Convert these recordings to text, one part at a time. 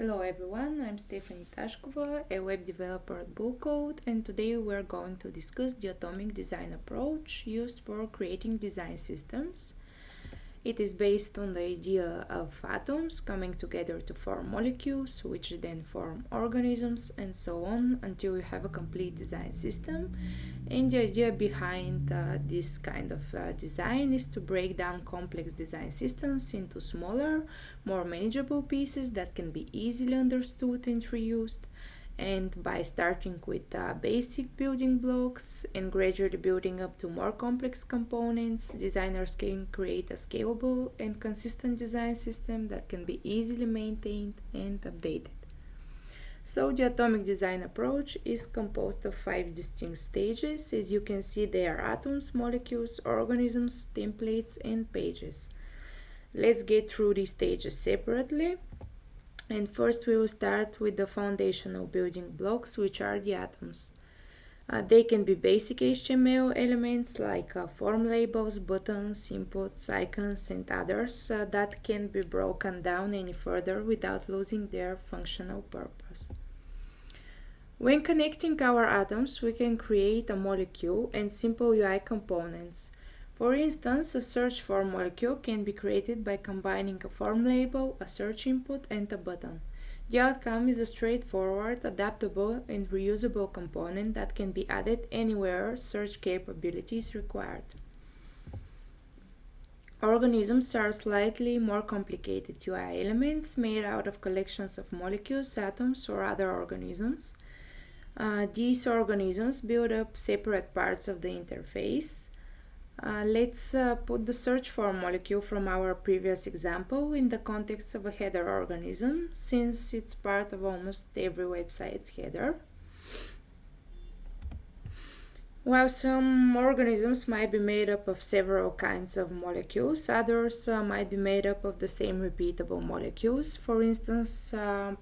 Hello everyone, I'm Stephanie Tashkova, a web developer at Bullcode, and today we're going to discuss the atomic design approach used for creating design systems. It is based on the idea of atoms coming together to form molecules, which then form organisms, and so on until you have a complete design system. And the idea behind this kind of design is to break down complex design systems into smaller, more manageable pieces that can be easily understood and reused. And by starting with basic building blocks and gradually building up to more complex components, designers can create a scalable and consistent design system that can be easily maintained and updated. So the atomic design approach is composed of 5 distinct stages. As you can see, they are atoms, molecules, organisms, templates, and pages. Let's get through these stages separately. And first we will start with the foundational building blocks, which are the atoms. They can be basic HTML elements like form labels, buttons, inputs, icons, and others that can be broken down any further without losing their functional purpose. When connecting our atoms, we can create a molecule and simple UI components. For instance, a search for molecule can be created by combining a form label, a search input, and a button. The outcome is a straightforward, adaptable, and reusable component that can be added anywhere search capability is required. Organisms are slightly more complicated UI elements made out of collections of molecules, atoms, or other organisms. These organisms build up separate parts of the interface. Let's put the search for molecule from our previous example in the context of a header organism, since it's part of almost every website's header. While some organisms might be made up of several kinds of molecules, others might be made up of the same repeatable molecules. For instance,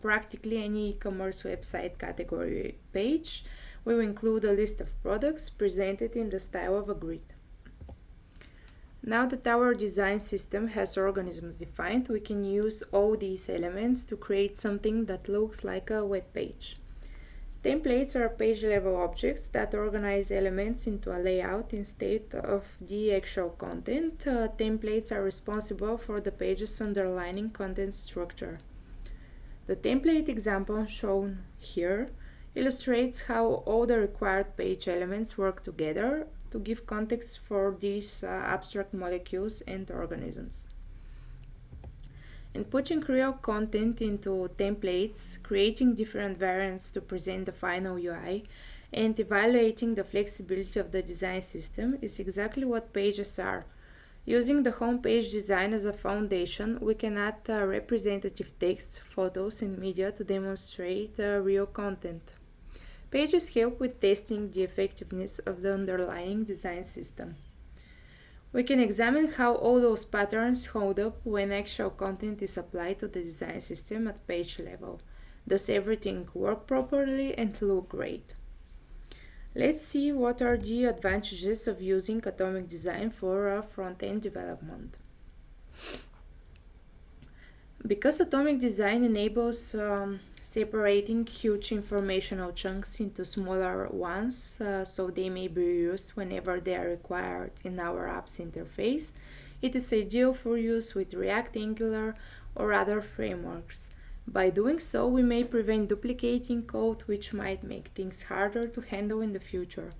practically any e-commerce website category page will include a list of products presented in the style of a grid. Now that our design system has organisms defined, we can use all these elements to create something that looks like a web page. Templates are page-level objects that organize elements into a layout instead of the actual content. Templates are responsible for the page's underlying content structure. The template example shown here illustrates how all the required page elements work together to give context for these abstract molecules and organisms. And putting real content into templates, creating different variants to present the final UI, and evaluating the flexibility of the design system is exactly what pages are. Using the homepage design as a foundation, we can add representative text, photos, and media to demonstrate real content. Pages help with testing the effectiveness of the underlying design system. We can examine how all those patterns hold up when actual content is applied to the design system at page level. Does everything work properly and look great? Let's see what are the advantages of using atomic design for front-end development. Because atomic design enables separating huge informational chunks into smaller ones so they may be reused whenever they are required in our app's interface, it is ideal for use with React, Angular, or other frameworks. By doing so, we may prevent duplicating code, which might make things harder to handle in the future.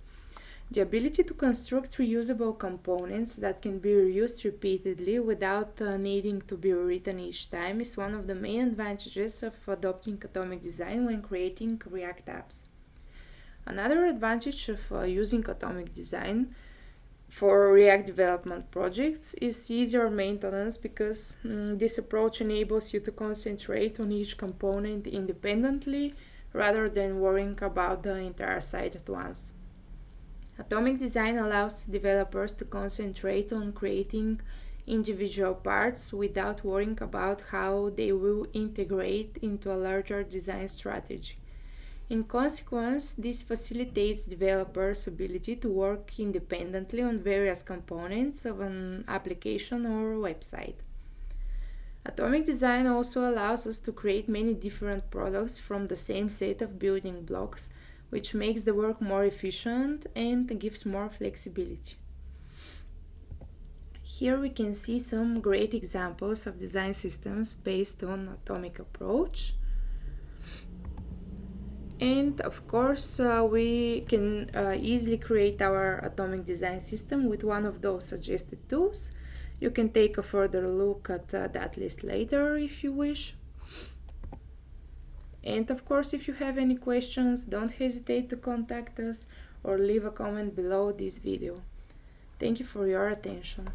The ability to construct reusable components that can be reused repeatedly without needing to be rewritten each time is one of the main advantages of adopting atomic design when creating React apps. Another advantage of using atomic design for React development projects is easier maintenance because this approach enables you to concentrate on each component independently rather than worrying about the entire site at once. Atomic design allows developers to concentrate on creating individual parts without worrying about how they will integrate into a larger design strategy. In consequence, this facilitates developers' ability to work independently on various components of an application or website. Atomic design also allows us to create many different products from the same set of building blocks, which makes the work more efficient and gives more flexibility. Here we can see some great examples of design systems based on atomic approach. And of course, we can easily create our atomic design system with one of those suggested tools. You can take a further look at that list later if you wish. And of course, if you have any questions, don't hesitate to contact us or leave a comment below this video. Thank you for your attention.